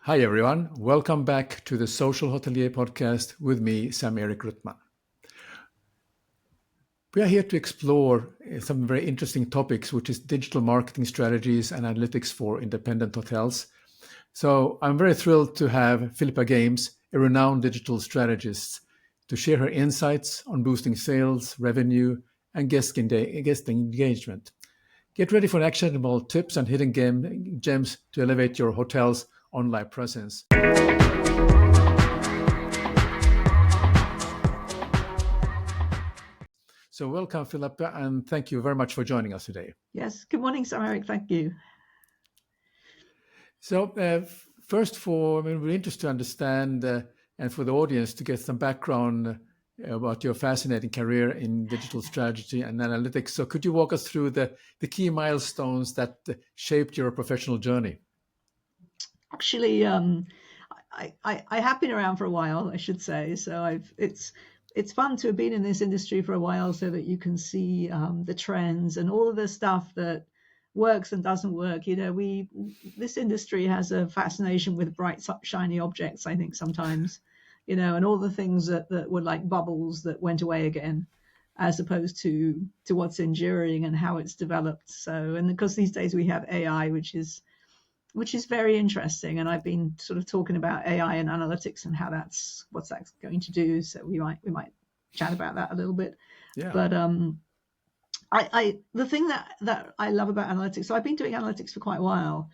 Hi, everyone. Welcome back to the Social Hotelier podcast with me, Sam-Erik Ruttmann. We are here to explore some very interesting topics, which is digital marketing strategies and analytics for independent hotels. So I'm very thrilled to have Philippa Gamse, a renowned digital strategist, to share her insights on boosting sales, revenue, and guest engagement. Get ready for actionable tips and hidden gems to elevate your hotel's online presence. So welcome, Philippa, and thank you very much for joining us today. Yes, good morning, Sam-Erik. Thank you. So we're interested to understand and for the audience to get some background about your fascinating career in digital strategy and analytics. So could you walk us through the key milestones that shaped your professional journey? Actually, I have been around for a while, I should say. So it's fun to have been in this industry for a while, so that you can see the trends and all of the stuff that works and doesn't work. This industry has a fascination with bright, shiny objects, I think sometimes, and all the things that were like bubbles that went away again, as opposed to what's enduring and how it's developed. So, and because these days we have AI, which is very interesting. And I've been sort of talking about AI and analytics and how what's that going to do. So we might chat about that a little bit. Yeah. But the thing that I love about analytics, so I've been doing analytics for quite a while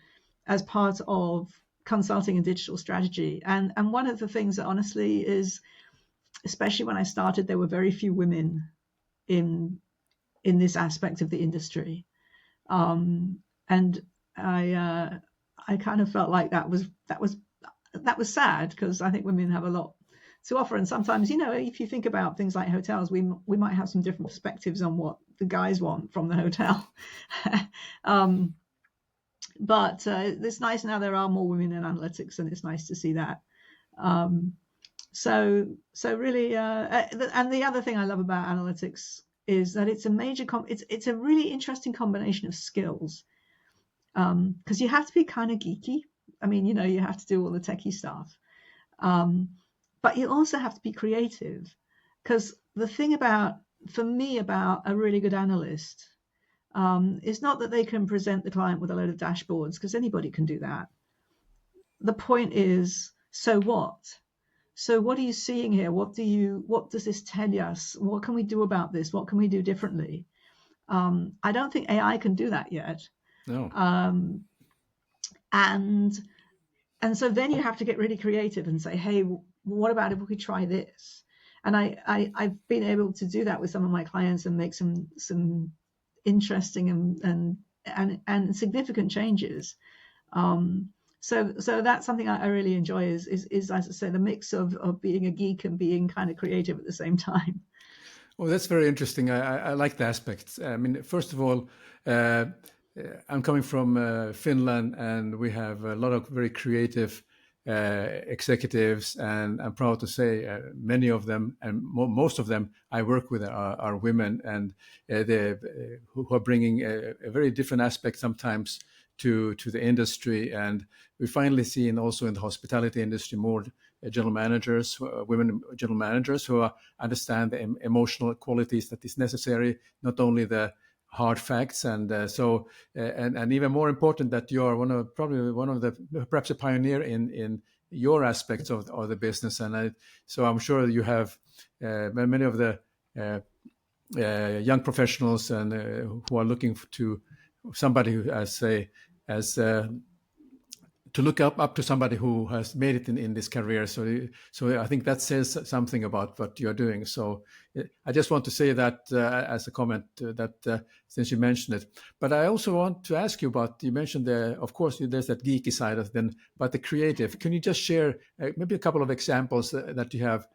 as part of consulting and digital strategy. And one of the things that honestly is, especially when I started, there were very few women in this aspect of the industry. And I kind of felt like that was sad, because I think women have a lot to offer. And sometimes, if you think about things like hotels, we might have some different perspectives on what the guys want from the hotel. But it's nice now there are more women in analytics, and it's nice to see that. So really, and the other thing I love about analytics is that it's it's a really interesting combination of skills. Because you have to be kind of geeky. I mean, you have to do all the techie stuff. But you also have to be creative. Because the thing for me about a really good analyst is not that they can present the client with a load of dashboards, because anybody can do that. The point is, so what? So what are you seeing here? What does this tell us? What can we do about this? What can we do differently? I don't think AI can do that yet. No. And so then you have to get really creative and say, hey, what about if we could try this? And I've been able to do that with some of my clients and make some interesting and significant changes. So that's something I really enjoy is, as I say, the mix of being a geek and being kind of creative at the same time. Well, that's very interesting. I like the aspects. I mean, first of all, I'm coming from Finland, and we have a lot of very creative executives, and I'm proud to say many of them, and most of them I work with are women, and who are bringing a very different aspect sometimes to the industry. And we finally see also in the hospitality industry more general managers, women general managers who understand the emotional qualities that is necessary, not only the hard facts. And and even more important, that you are perhaps a pioneer in your aspects of the business. And so I'm sure you have many of the young professionals and who are looking to somebody who to look up to somebody who has made it in this career. So I think that says something about what you're doing. So I just want to say that as a comment since you mentioned it. But I also want to ask you about, you mentioned of course, there's that geeky side of them, but the creative. Can you just share maybe a couple of examples that you have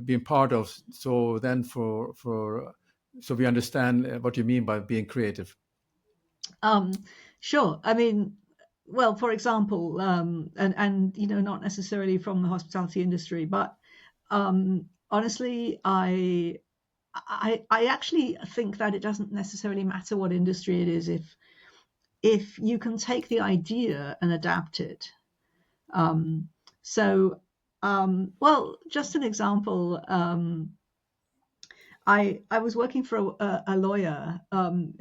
been part of? So then so we understand what you mean by being creative. Sure. I mean, well, for example, and not necessarily from the hospitality industry, but honestly, I actually think that it doesn't necessarily matter what industry it is if you can take the idea and adapt it. So, well, just an example. I was working for a lawyer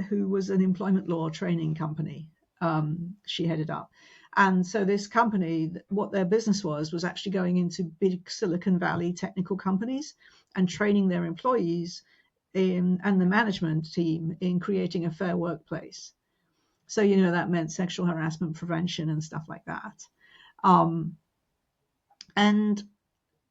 who was an employment law training company. She headed up. And so this company, what their business was actually going into big Silicon Valley technical companies and training their employees and the management team in creating a fair workplace. So, that meant sexual harassment prevention and stuff like that.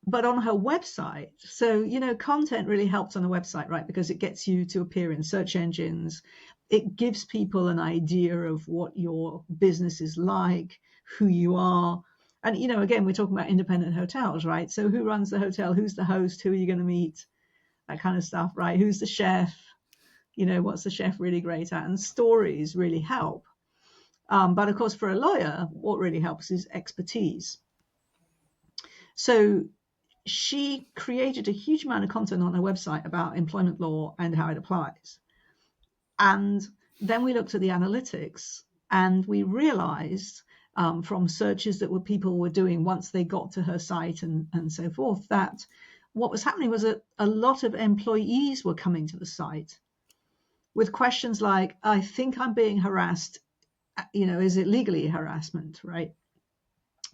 But on her website, so, content really helps on the website, right? Because it gets you to appear in search engines. It gives people an idea of what your business is like, who you are. And, again, we're talking about independent hotels, right? So who runs the hotel? Who's the host? Who are you going to meet? That kind of stuff, right? Who's the chef? What's the chef really great at? And stories really help. But of course, for a lawyer, what really helps is expertise. So she created a huge amount of content on her website about employment law and how it applies. And then we looked at the analytics and we realized from searches that people were doing once they got to her site and so forth, that what was happening was that a lot of employees were coming to the site with questions like, I think I'm being harassed, is it legally harassment, right?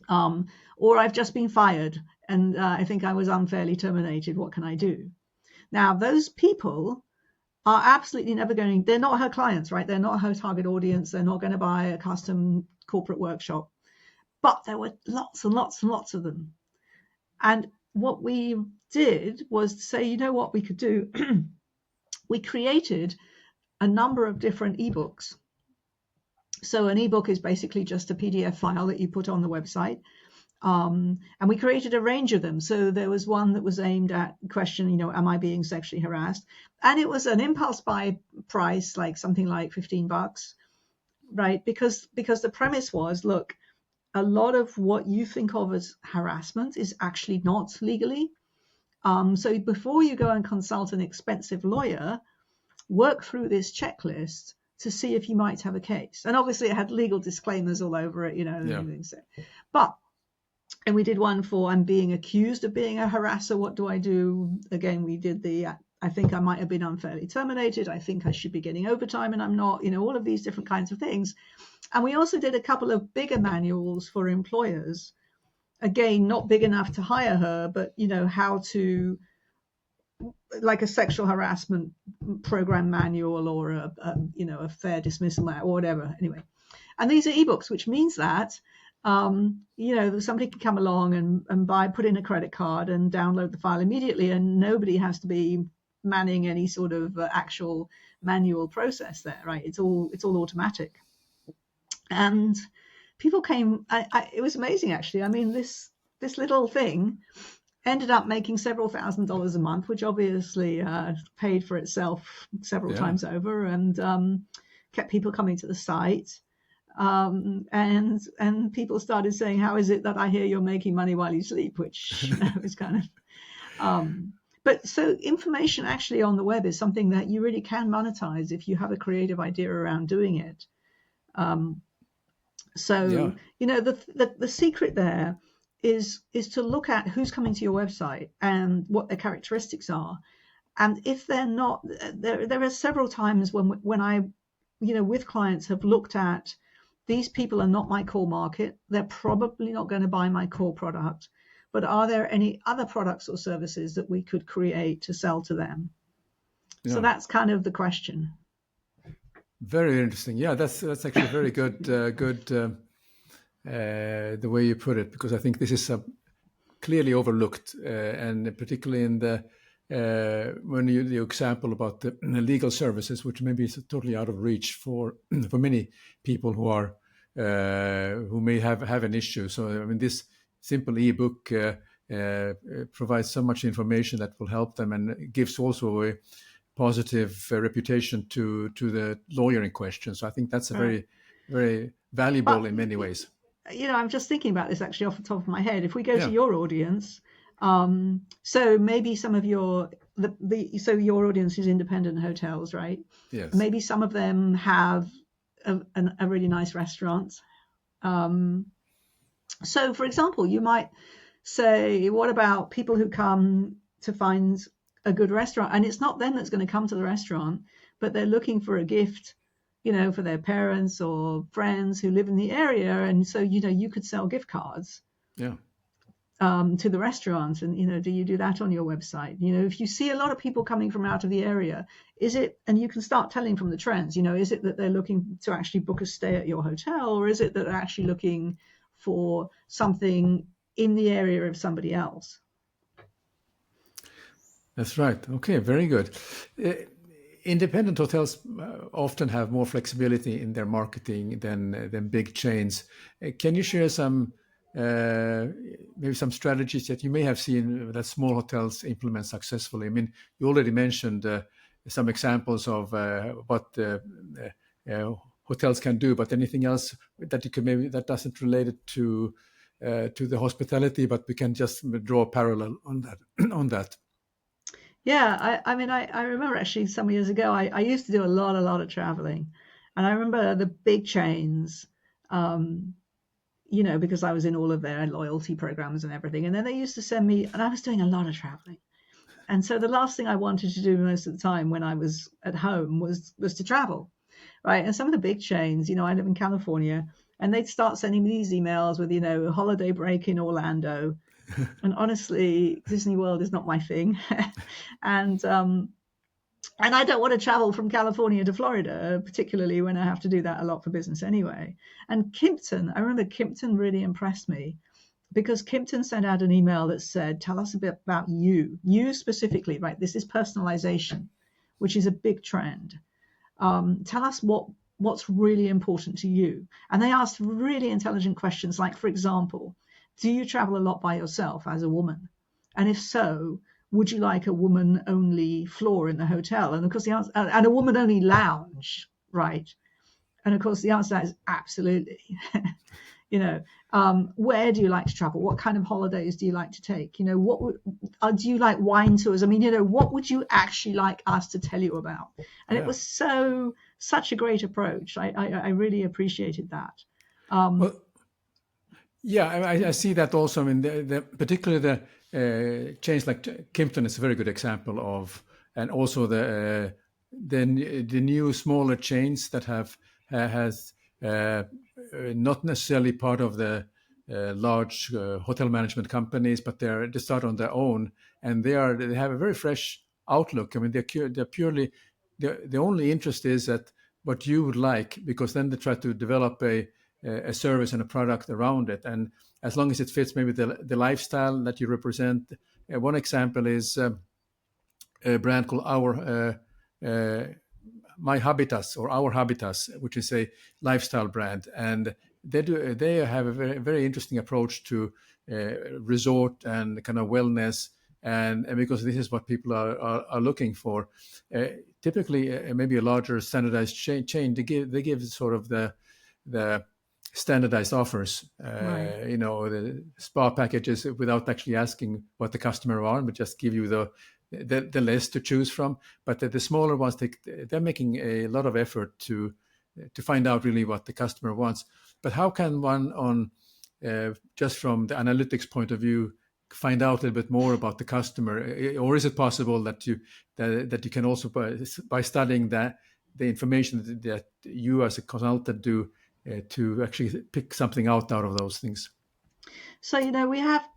Or I've just been fired and I think I was unfairly terminated. What can I do? Now, those people are absolutely never they're not her clients, right? They're not her target audience. They're not going to buy a custom corporate workshop. But there were lots and lots and lots of them. And what we did was to say, what we could do? We created a number of different ebooks. So an ebook is basically just a PDF file that you put on the website. And we created a range of them. So there was one that was aimed at question, am I being sexually harassed? And it was an impulse buy price, like something like $15, right? Because the premise was, look, a lot of what you think of as harassment is actually not legally. So before you go and consult an expensive lawyer, work through this checklist to see if you might have a case. And obviously it had legal disclaimers all over it, and we did one for I'm being accused of being a harasser. What do I do? Again, we did I think I might have been unfairly terminated. I think I should be getting overtime and I'm not, all of these different kinds of things. And we also did a couple of bigger manuals for employers. Again, not big enough to hire her, but, how to, like a sexual harassment program manual or a fair dismissal or whatever. Anyway, and these are ebooks, which means that somebody can come along and put in a credit card and download the file immediately, and nobody has to be manning any sort of actual manual process there, right? It's all automatic. And people came. It was amazing, actually. I mean, this little thing ended up making several $1,000s a month, which obviously paid for itself several times over, and kept people coming to the site. And people started saying, how is it that I hear you're making money while you sleep, which is kind of but so information actually on the web is something that you really can monetize if you have a creative idea around doing it. The secret there is to look at who's coming to your website and what their characteristics are. And if they're not, there are several times when I, with clients have looked at, these people are not my core market. They're probably not going to buy my core product. But are there any other products or services that we could create to sell to them? Yeah. So that's kind of the question. Very interesting. Yeah, that's actually very good. The way you put it, because I think this is clearly overlooked, and particularly in the when the example about the legal services, which maybe is totally out of reach for many people who may have an issue. So I mean, this simple ebook provides so much information that will help them, and gives also a positive reputation to the lawyer in question. So I think that's a very, very valuable in many ways. I'm just thinking about this actually off the top of my head. If we go to your audience, so maybe some of your audience is independent hotels, right? Yes. Maybe some of them have a really nice restaurant. So, for example, you might say, what about people who come to find a good restaurant? And it's not them that's going to come to the restaurant, but they're looking for a gift, for their parents or friends who live in the area. And so, you could sell gift cards Yeah. to the restaurants. And, do you do that on your website? If you see a lot of people coming from out of the area, and you can start telling from the trends, is it that they're looking to actually book a stay at your hotel, or is it that they're actually looking for something in the area of somebody else? That's right. Okay, very good. Uh, Independent hotels often have more flexibility in their marketing than big chains. Can you share some maybe some strategies that you may have seen that small hotels implement successfully? I mean, you already mentioned some examples of what hotels can do, but anything else that you could maybe that doesn't relate it to the hospitality, but we can just draw a parallel on that on that. Yeah, I mean, I remember actually some years ago, I used to do a lot of traveling. And I remember the big chains, um, because I was in all of their loyalty programs and everything. And then they used to send me, and I was doing a lot of traveling. And so the last thing I wanted to do most of the time when I was at home was to travel, right? And some of the big chains, I live in California, and they'd start sending me these emails with, a holiday break in Orlando. And honestly, Disney World is not my thing. and and I don't want to travel from California to Florida, particularly when I have to do that a lot for business anyway. And Kimpton, I remember Kimpton really impressed me because Kimpton sent out an email that said, tell us a bit about you specifically, right? This is personalization, which is a big trend. Tell us what's really important to you. And they asked really intelligent questions, like, for example, do you travel a lot by yourself as a woman? And if so, would you like a woman only floor in the hotel? And of course, the answer, and a woman only lounge, right? And of course, the answer to that is absolutely. Where do you like to travel? What kind of holidays do you like to take? Do you like wine tours? I mean, what would you actually like us to tell you about? And it Yeah. was such a great approach. I really appreciated that. Um, Well, yeah, I see that also. I mean, particularly the chains like Kimpton is a very good example of, and also the new smaller chains that have has not necessarily part of the large hotel management companies, but they start on their own, and they have a very fresh outlook. I mean, they're purely the only interest is that what you would like, because then they try to develop a service and a product around it, and as long as it fits maybe the lifestyle that you represent. One example is a brand called uh, My Habitas or Our Habitas, which is a lifestyle brand, and they have a very interesting approach to resort and kind of wellness, and because this is what people are looking for. Typically, maybe a larger standardized chain, they give sort of the standardized offers, right. the spa packages without actually asking what the customer wants, but just give you the list to choose from. But the smaller ones, they're making a lot of effort to find out really what the customer wants. But how can one, on just from the analytics point of view, find out a little bit more about the customer? Or is it possible that you can also by studying the information that you as a consultant do to actually pick something out of those things? So, we have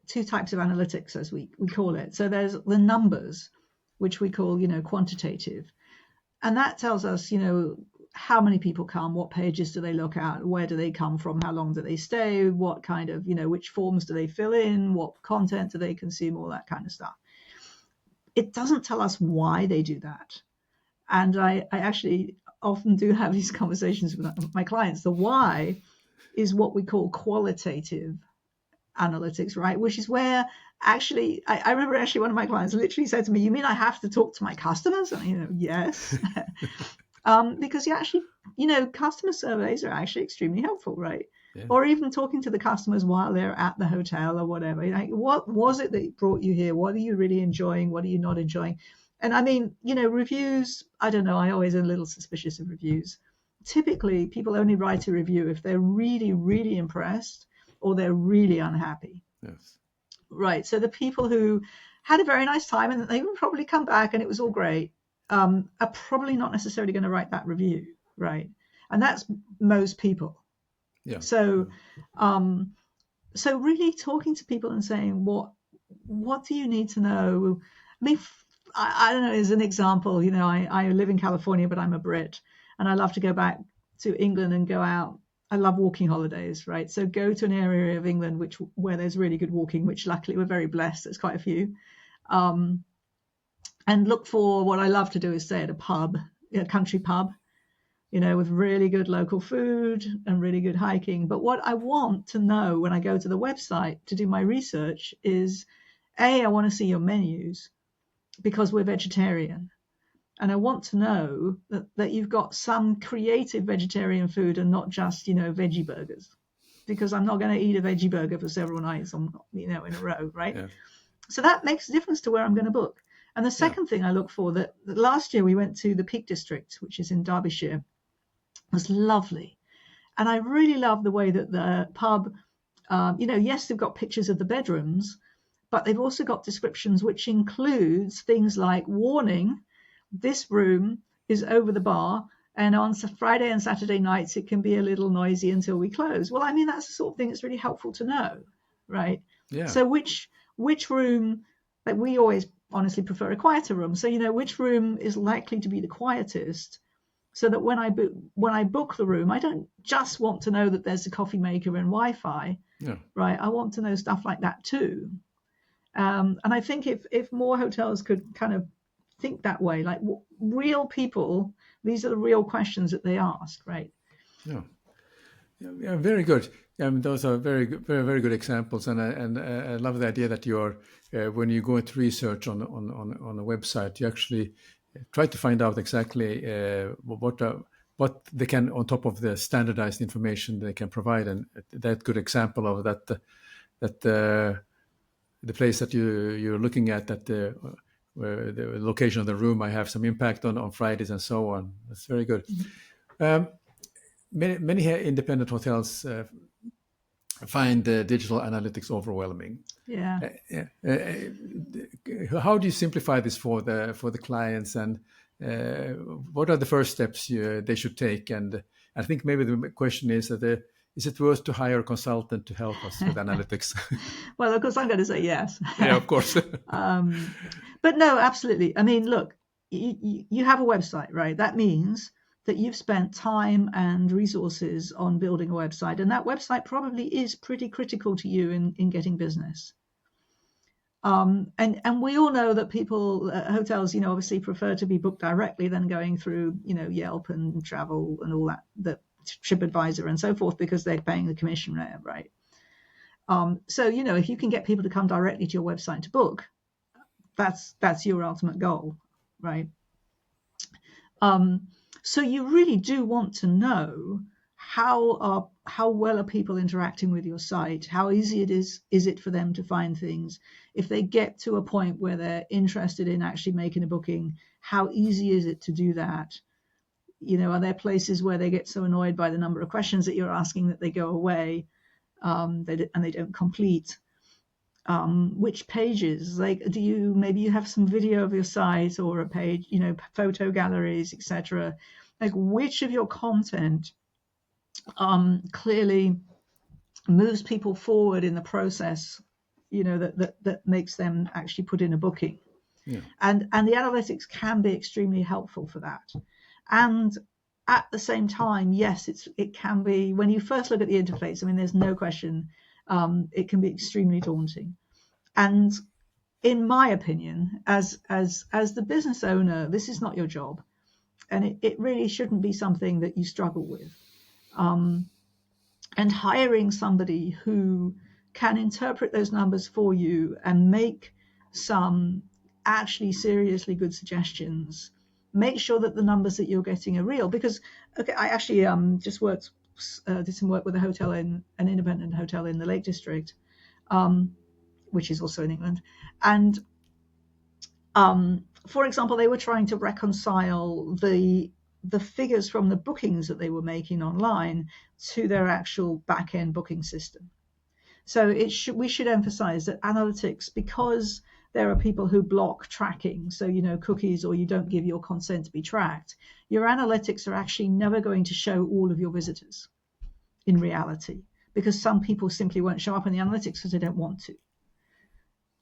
two types of analytics, as we call it. So there's the numbers, which we call, quantitative. And that tells us, how many people come, what pages do they look at, where do they come from, how long do they stay, what kind of, which forms do they fill in, what content do they consume, all that kind of stuff. It doesn't tell us why they do that. And I actually often do have these conversations with my clients. The why is what we call qualitative analytics, right? Which is where actually, I remember actually one of my clients literally said to me, "You mean I have to talk to my customers?" And, yes. Because you actually, customer surveys are actually extremely helpful, right? Yeah. Or even talking to the customers while they're at the hotel or whatever. What was it that brought you here? What are you really enjoying? What are you not enjoying? And I mean, reviews, I don't know, I always am a little suspicious of reviews. typically people only write a review if they're really, really impressed or they're really unhappy. Yes. Right. So the people who had a very nice time and they would probably come back and it was all great, are probably not necessarily going to write that review. Right. And that's most people. Yeah. So, so really talking to people and saying, what do you need to know? I mean, I don't know, as an example, I live in California, but I'm a Brit and I love to go back to England and go out. I love walking holidays, right? So go to an area of England where there's really good walking, which luckily we're very blessed. There's quite a few. And look for what I love to do is stay at a pub, a country pub, with really good local food and really good hiking. But what I want to know when I go to the website to do my research is, I want to see your menus because we're vegetarian. And I want to know that you've got some creative vegetarian food and not just, veggie burgers, because I'm not going to eat a veggie burger for several nights in a row, right? Yeah. So that makes a difference to where I'm going to book. And the second thing I look for, that last year we went to the Peak District, which is in Derbyshire. It was lovely. And I really love the way that the pub, yes, they've got pictures of the bedrooms, but they've also got descriptions which includes things like, warning, this room is over the bar, and on Friday and Saturday nights it can be a little noisy until we close. Well, I mean, that's the sort of thing that's really helpful to know, right? Yeah. So which room, like, we always honestly prefer a quieter room. So, which room is likely to be the quietest, so that when I book the room, I don't just want to know that there's a coffee maker and Wi-Fi, right? I want to know stuff like that too. And I think if more hotels could kind of think that way, like, real people, these are the real questions that they ask, right? Yeah, very good. Those are very good, very, very good examples, and I love the idea that you're when you go into research on a website, you actually try to find out exactly what they can, on top of the standardized information they can provide. And that good example of that the place that you're looking at, that where the location of the room might have some impact on Fridays and so on. That's very good. Mm-hmm. Many independent hotels find digital analytics overwhelming. Yeah. How do you simplify this for the clients, and what are the first steps they should take? And I think maybe the question is that is it worth to hire a consultant to help us with analytics? Well, of course, I'm going to say yes. Yeah, of course. But no, absolutely. I mean, look, you have a website, right? That means that you've spent time and resources on building a website, and that website probably is pretty critical to you in getting business. And we all know that hotels, obviously prefer to be booked directly than going through, Yelp and Travel and all that, the TripAdvisor and so forth, because they're paying the commission there, right? So, if you can get people to come directly to your website to book, that's your ultimate goal, right? So you really do want to know how well are people interacting with your site? How easy is it for them to find things? If they get to a point where they're interested in actually making a booking, how easy is it to do that? Are there places where they get so annoyed by the number of questions that you're asking that they go away, and they don't complete? Which pages, like, maybe you have some video of your site or a page, photo galleries, etc. Like, which of your content clearly moves people forward in the process, that makes them actually put in a booking. Yeah. And the analytics can be extremely helpful for that. And at the same time, yes, it can be, when you first look at the interface, I mean, there's no question, it can be extremely daunting. And in my opinion, as the business owner, this is not your job, and it really shouldn't be something that you struggle with. And hiring somebody who can interpret those numbers for you and make some actually seriously good suggestions, make sure that the numbers that you're getting are real. Because, okay, I actually just did some work with an independent hotel in the Lake District, which is also in England. And for example, they were trying to reconcile the the figures from the bookings that they were making online to their actual back-end booking system. So we should emphasize that analytics, because there are people who block tracking, so cookies, or you don't give your consent to be tracked, your analytics are actually never going to show all of your visitors in reality, because some people simply won't show up in the analytics because they don't want to.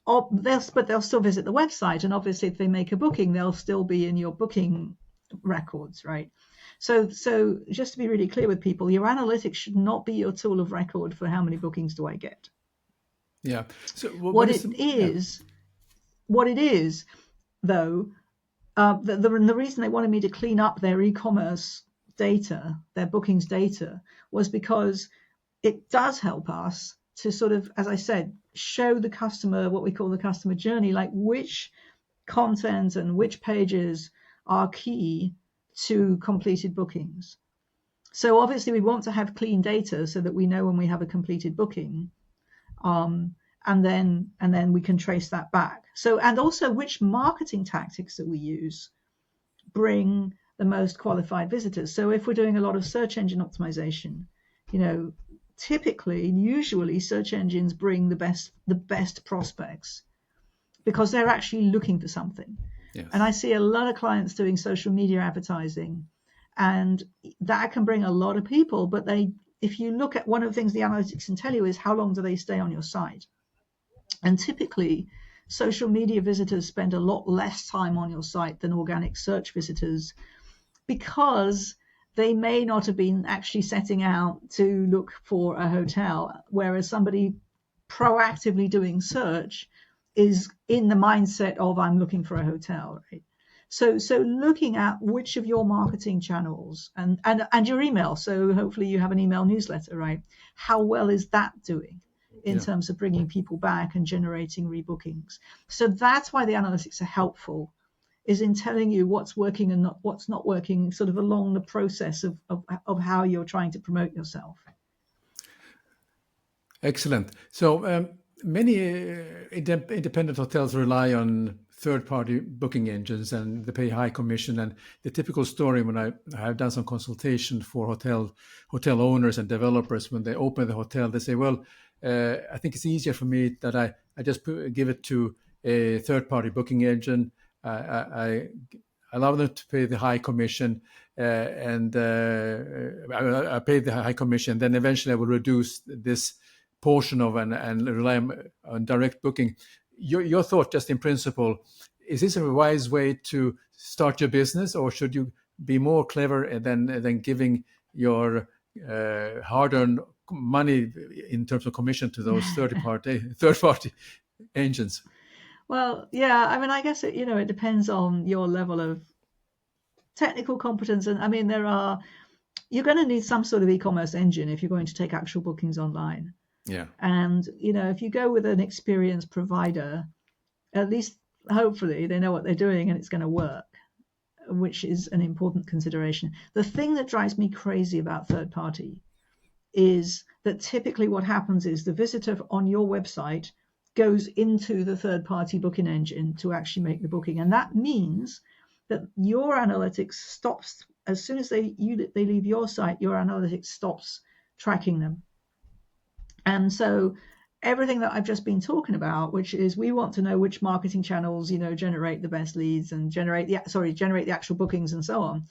But they'll still visit the website, and obviously if they make a booking, they'll still be in your booking records, right? So just to be really clear with people, your analytics should not be your tool of record for how many bookings do I get. Yeah. So what it is, though, the reason they wanted me to clean up their e-commerce data, their bookings data, was because it does help us to sort of, as I said, show the customer what we call the customer journey, like which content and which pages are key to completed bookings. So obviously we want to have clean data so that we know when we have a completed booking, and then we can trace that back. So, and also which marketing tactics that we use bring the most qualified visitors. So if we're doing a lot of search engine optimization, usually search engines bring the best prospects because they're actually looking for something. Yes. And I see a lot of clients doing social media advertising, and that can bring a lot of people. But if you look at, one of the things the analytics can tell you is how long do they stay on your site. And typically, social media visitors spend a lot less time on your site than organic search visitors, because they may not have been actually setting out to look for a hotel, whereas somebody proactively doing search is in the mindset of, I'm looking for a hotel, right? So looking at which of your marketing channels and your email, so hopefully you have an email newsletter, right? How well is that doing in terms of bringing people back and generating rebookings? So that's why the analytics are helpful, is in telling you what's working and what's not working, sort of along the process of how you're trying to promote yourself. Excellent. So many independent hotels rely on third-party booking engines, and they pay high commission. And the typical story, when I have done some consultation for hotel owners and developers, when they open the hotel, they say, well, I think it's easier for me that I just give it to a third-party booking engine. I allow them to pay the high commission, and I pay the high commission. Then eventually I will reduce this portion of and rely on direct booking. Your thought, just in principle, is this a wise way to start your business, or should you be more clever than giving your hard-earned money in terms of commission to those third-party engines? Well, yeah, I mean, I guess it depends on your level of technical competence, and I mean, you're going to need some sort of e-commerce engine if you're going to take actual bookings online. Yeah. And if you go with an experienced provider, at least hopefully they know what they're doing and it's going to work, which is an important consideration. The thing that drives me crazy about third party is that typically what happens is the visitor on your website goes into the third party booking engine to actually make the booking. And that means that your analytics stops as soon as they leave your site. Your analytics stops tracking them. And so everything that I've just been talking about, which is we want to know which marketing channels, generate the best leads and generate the actual bookings and so on,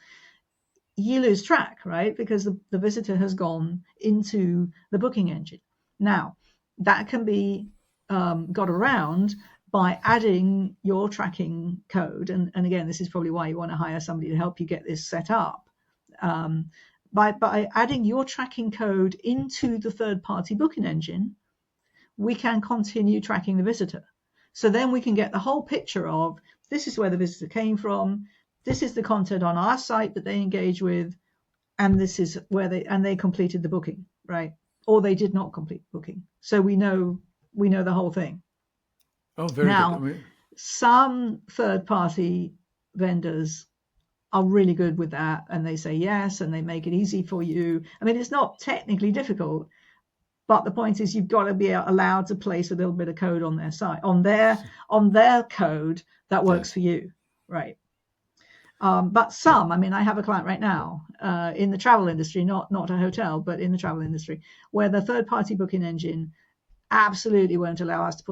you lose track, right? Because the visitor has gone into the booking engine. Now, that can be got around by adding your tracking code. And again, this is probably why you want to hire somebody to help you get this set up. By adding your tracking code into the third-party booking engine, we can continue tracking the visitor. So then we can get the whole picture of, this is where the visitor came from, this is the content on our site that they engage with, and this is where they completed the booking, right? Or they did not complete the booking. So we know the whole thing. Oh, very good. Some third-party vendors are really good with that, and they say yes, and they make it easy for you. I mean, it's not technically difficult, but the point is you've got to be allowed to place a little bit of code on their site, on their code that works for you, right? But some, I mean, I have a client right now in the travel industry, not a hotel, but in the travel industry, where the third-party booking engine absolutely won't allow us to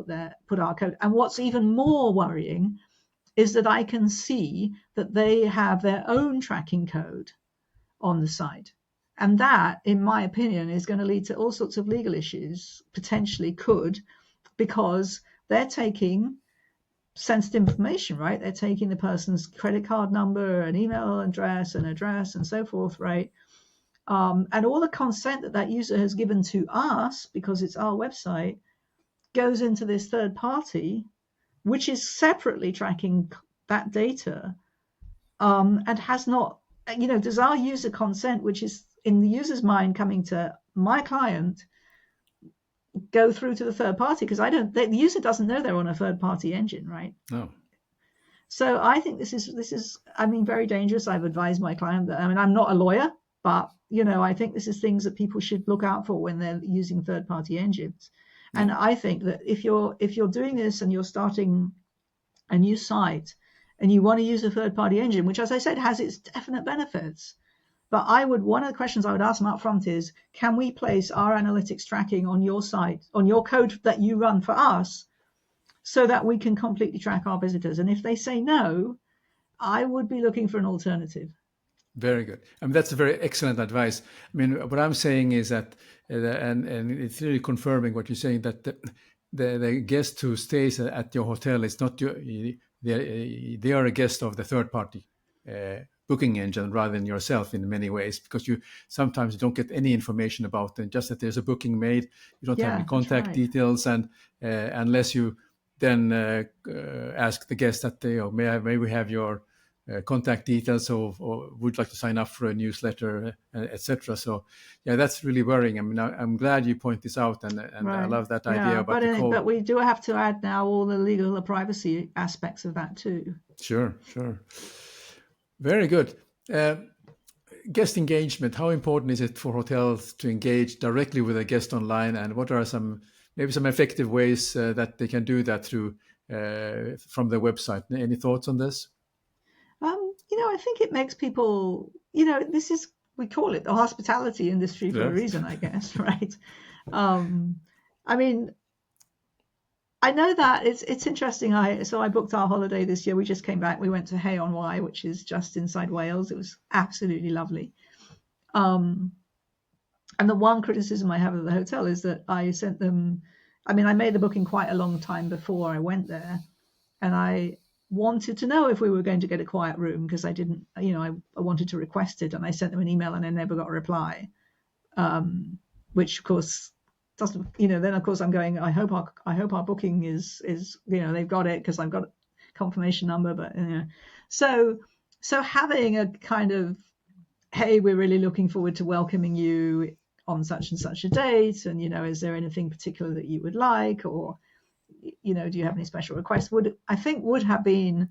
put our code. And what's even more worrying is that I can see that they have their own tracking code on the site. And that, in my opinion, is going to lead to all sorts of legal issues, potentially could, because they're taking sensitive information, right? They're taking the person's credit card number and email address and so forth, right? And all the consent that user has given to us, because it's our website, goes into this third party, which is separately tracking that data, and has not, does our user consent, which is in the user's mind coming to my client, go through to the third party? Because the user doesn't know they're on a third party engine, right? No. So I think this is, I mean, very dangerous. I've advised my client that, I mean, I'm not a lawyer, but I think this is things that people should look out for when they're using third party engines. Yeah. And I think that if you're doing this and you're starting a new site and you want to use a third party engine, which, as I said, has its definite benefits, but one of the questions I would ask them up front is, can we place our analytics tracking on your site, on your code that you run for us, so that we can completely track our visitors? And if they say no, I would be looking for an alternative. Very good. I mean, that's a very excellent advice. I mean, what I'm saying is that, and it's really confirming what you're saying, that the guest who stays at your hotel is not they are a guest of the third party booking engine rather than yourself in many ways, because you sometimes don't get any information about them, just that there's a booking made. You don't have any contact details, and unless you then ask the guest that may we have your contact details, or would like to sign up for a newsletter, etc. So yeah, that's really worrying. I mean, I'm glad you point this out, and right. I love that idea about the code. But we do have to add now all the legal privacy aspects of that too. Sure. Very good. Guest engagement. How important is it for hotels to engage directly with a guest online, and what are some effective ways that they can do that through from the website? Any thoughts on this? I think it makes people, we call it the hospitality industry for a reason, I guess, right? I mean, I know that it's interesting. I booked our holiday this year. We just came back. We went to Hay-on-Wye, which is just inside Wales. It was absolutely lovely. And the one criticism I have of the hotel is that I sent them, I made the booking quite a long time before I went there, and I wanted to know if we were going to get a quiet room, because I didn't, I wanted to request it, and I sent them an email and I never got a reply, which of course doesn't, then of course I'm going, I hope our booking is they've got it, because I've got a confirmation number, but so having a kind of, hey, we're really looking forward to welcoming you on such and such a date, and is there anything particular that you would like, or do you have any special requests, would have been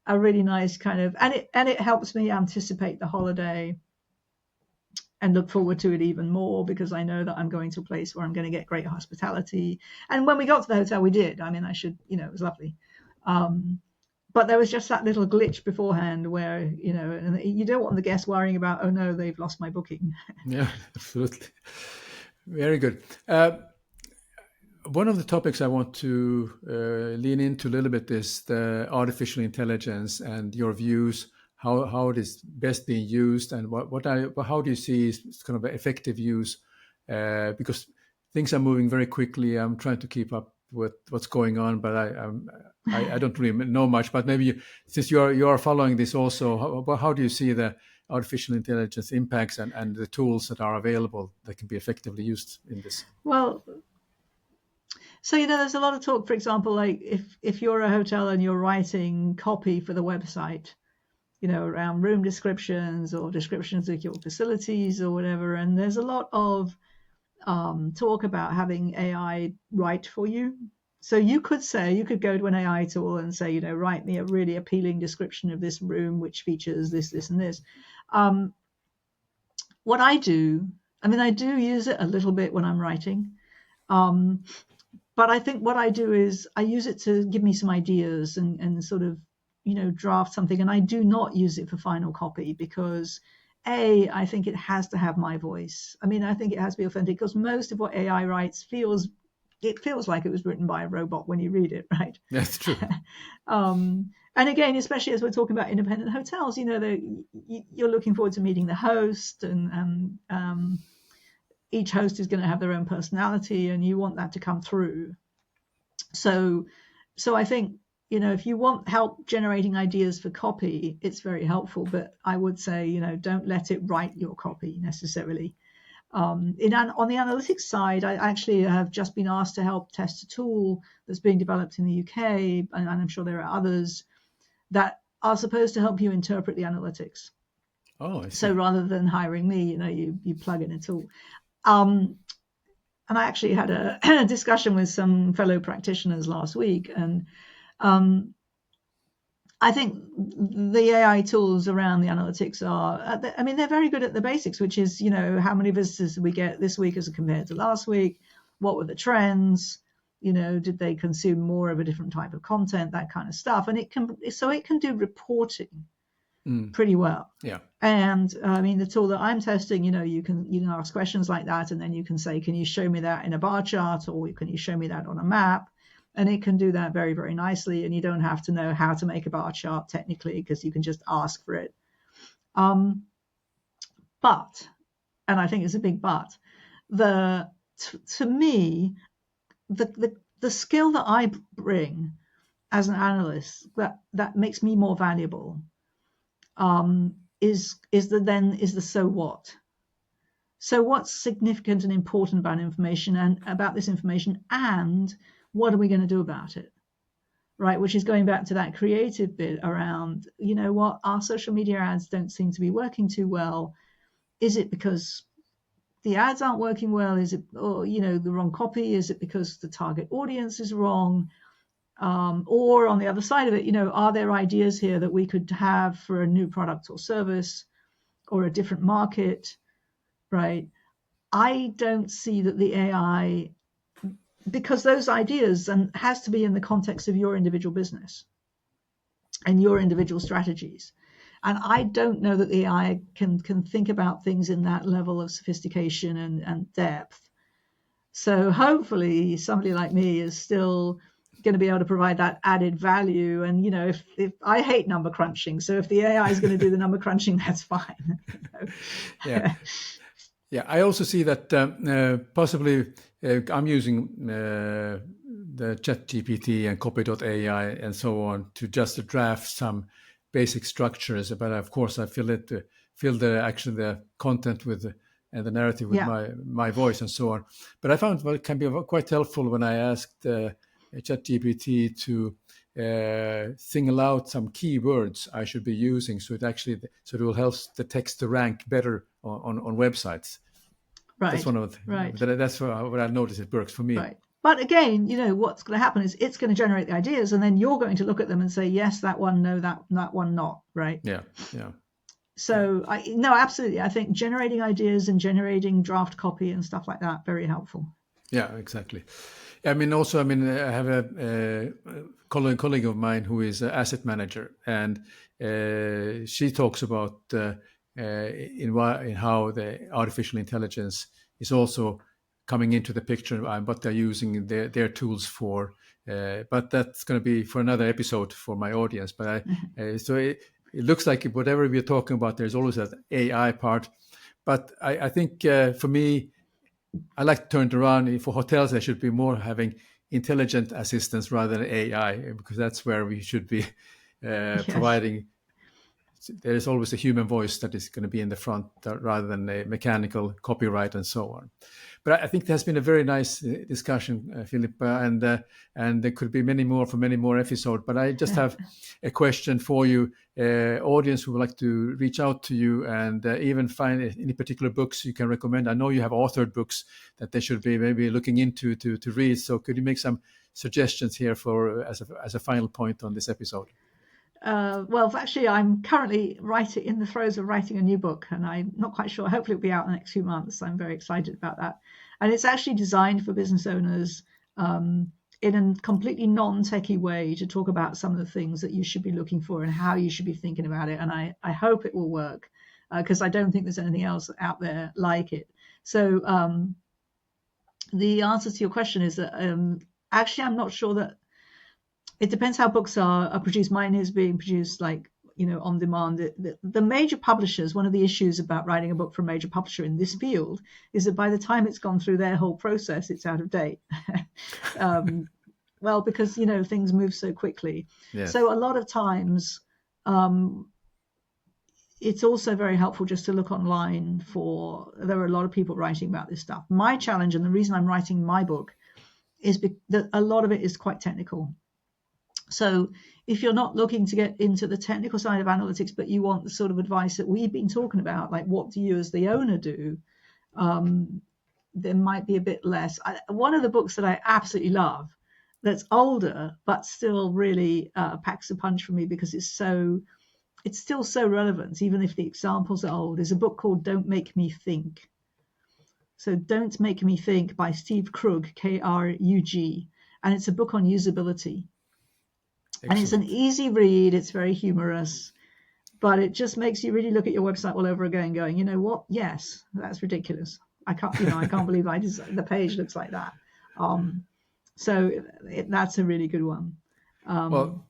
a really nice kind of, and it helps me anticipate the holiday and look forward to it even more, because I know that I'm going to a place where I'm going to get great hospitality. And when we got to the hotel, we did. It was lovely. But there was just that little glitch beforehand where, and you don't want the guests worrying about, oh no, they've lost my booking. Yeah, absolutely. Very good. One of the topics I want to lean into a little bit is the artificial intelligence and your views, how it is best being used, and how do you see is kind of effective use? Because things are moving very quickly. I'm trying to keep up with what's going on, but I don't really know much. But maybe since you are following this also, how do you see the artificial intelligence impacts and the tools that are available that can be effectively used in this? Well, so, there's a lot of talk, for example, like if you're a hotel and you're writing copy for the website, around room descriptions or descriptions of your facilities or whatever, and there's a lot of talk about having AI write for you. So you could go to an AI tool and say, write me a really appealing description of this room, which features this, this, and this. What I do, I do use it a little bit when I'm writing. But I think what I do is I use it to give me some ideas and sort of draft something, and I do not use it for final copy because I think it has to have my voice. I mean, I think it has to be authentic because most of what AI writes feels like it was written by a robot when you read it, right? That's true. And again, especially as we're talking about independent hotels, you're looking forward to meeting the host, and each host is going to have their own personality, and you want that to come through. So I think, if you want help generating ideas for copy, it's very helpful. But I would say, don't let it write your copy necessarily. On the analytics side, I actually have just been asked to help test a tool that's being developed in the UK, and I'm sure there are others that are supposed to help you interpret the analytics. Oh, I see. So rather than hiring me, you plug in a tool. And I actually had a discussion with some fellow practitioners last week, and I think the AI tools around the analytics they're very good at the basics, which is, how many visitors did we get this week as compared to last week? What were the trends? Did they consume more of a different type of content, that kind of stuff? And it can do reporting pretty well. Yeah. And I mean, the tool that I'm testing, you can ask questions like that, and then you can say, can you show me that in a bar chart, or can you show me that on a map? And it can do that very, very nicely. And you don't have to know how to make a bar chart technically, because you can just ask for it. But, and I think it's a big but, to me, the skill that I bring as an analyst that makes me more valuable is the so what. So what's significant and important about information and about this information, and what are we going to do about it? Right, which is going back to that creative bit around, our social media ads don't seem to be working too well. Is it because the ads aren't working well? Is it, the wrong copy? Is it because the target audience is wrong? Or on the other side of it, are there ideas here that we could have for a new product or service or a different market, right? I don't see that the AI, because those ideas has to be in the context of your individual business and your individual strategies. And I don't know that the AI can think about things in that level of sophistication and depth. So hopefully somebody like me is still going to be able to provide that added value. And, if I hate number crunching, so if the AI is going to do the number crunching, that's fine. Yeah. Yeah, I also see that possibly I'm using the ChatGPT and copy.ai and so on to just draft some basic structures. But of course, I fill the content with and the narrative with my voice and so on. But I found what can be quite helpful when I asked ChatGPT to single out some keywords I should be using, so it will help the text to rank better on websites. Right. That's one of that's what I noticed. It works for me. Right. But again, what's going to happen is it's going to generate the ideas, and then you're going to look at them and say, yes, that one, no, that one, not. Right. Yeah. So absolutely. I think generating ideas and generating draft copy and stuff like that, very helpful. Yeah, exactly. I have a colleague of mine who is an asset manager, and she talks about in how the artificial intelligence is also coming into the picture and what they're using their tools for. But that's going to be for another episode for my audience. But so it looks like whatever we're talking about, there's always that AI part. But I think for me, I like to turn it around. For hotels, there should be more having intelligent assistants rather than AI, because that's where we should be providing. There is always a human voice that is going to be in the front rather than a mechanical copyright and so on. But I think there has been a very nice discussion, Philippa, and there could be many more episodes. But I just have a question for you, audience who would like to reach out to you and even find any particular books you can recommend. I know you have authored books that they should be maybe looking into to read. So could you make some suggestions here for as a final point on this episode? Well, actually, I'm currently in the throes of writing a new book, and I'm not quite sure. Hopefully, it'll be out in the next few months. I'm very excited about that. And it's actually designed for business owners. in a completely non-techie way to talk about some of the things that you should be looking for and how you should be thinking about it. And I hope it will work, because I don't think there's anything else out there like it. So the answer to your question is that actually I'm not sure that it depends how books are produced. Mine is being produced like, on demand. The major publishers, one of the issues about writing a book for a major publisher in this field is that by the time it's gone through their whole process, it's out of date. Well, because, things move so quickly. Yes. So a lot of times, it's also very helpful just to look online there are a lot of people writing about this stuff. My challenge, and the reason I'm writing my book, is that a lot of it is quite technical. So if you're not looking to get into the technical side of analytics, but you want the sort of advice that we've been talking about, like what do you as the owner do, there might be a bit less. One of the books that I absolutely love, that's older, but still really packs a punch for me because it's still so relevant, even if the examples are old, is a book called Don't Make Me Think. So Don't Make Me Think by Steve Krug, Krug. And it's a book on usability. Excellent. And it's an easy read. It's very humorous, but it just makes you really look at your website all over again going, you know what? Yes, that's ridiculous. I can't believe the page looks like that. So that's a really good one. Well,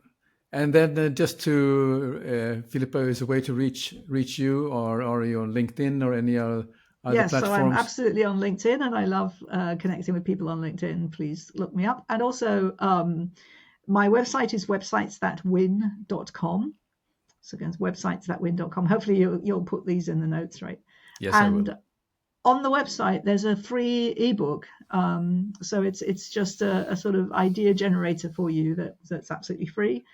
and then just to Philippa, is a way to reach you, or are you on LinkedIn or any other yes, platforms? So I'm absolutely on LinkedIn, and I love connecting with people on LinkedIn. Please look me up. And also, my website is websitesthatwin.com. So again, websitesthatwin.com. Hopefully you'll put these in the notes, right? Yes, and I will. On the website, there's a free ebook. So it's just a sort of idea generator for you that's absolutely free.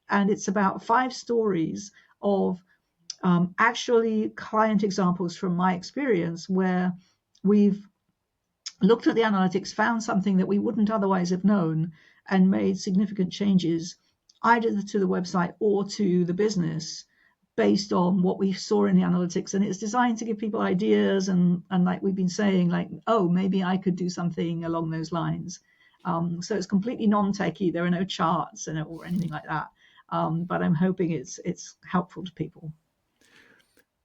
And it's about 5 stories of actually client examples from my experience where we've looked at the analytics, found something that we wouldn't otherwise have known, and made significant changes either to the website or to the business based on what we saw in the analytics. And it's designed to give people ideas and like we've been saying, like, oh, maybe I could do something along those lines. So it's completely non-techie. There are no charts or anything like that. But I'm hoping it's helpful to people.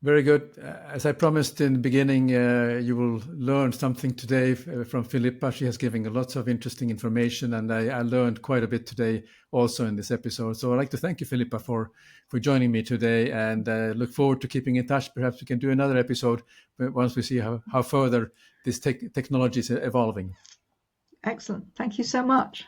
Very good. As I promised in the beginning, you will learn something today from Philippa. She has given lots of interesting information, and I learned quite a bit today also in this episode. So I'd like to thank you, Philippa, for joining me today, and look forward to keeping in touch. Perhaps we can do another episode once we see how further this technology is evolving. Excellent. Thank you so much.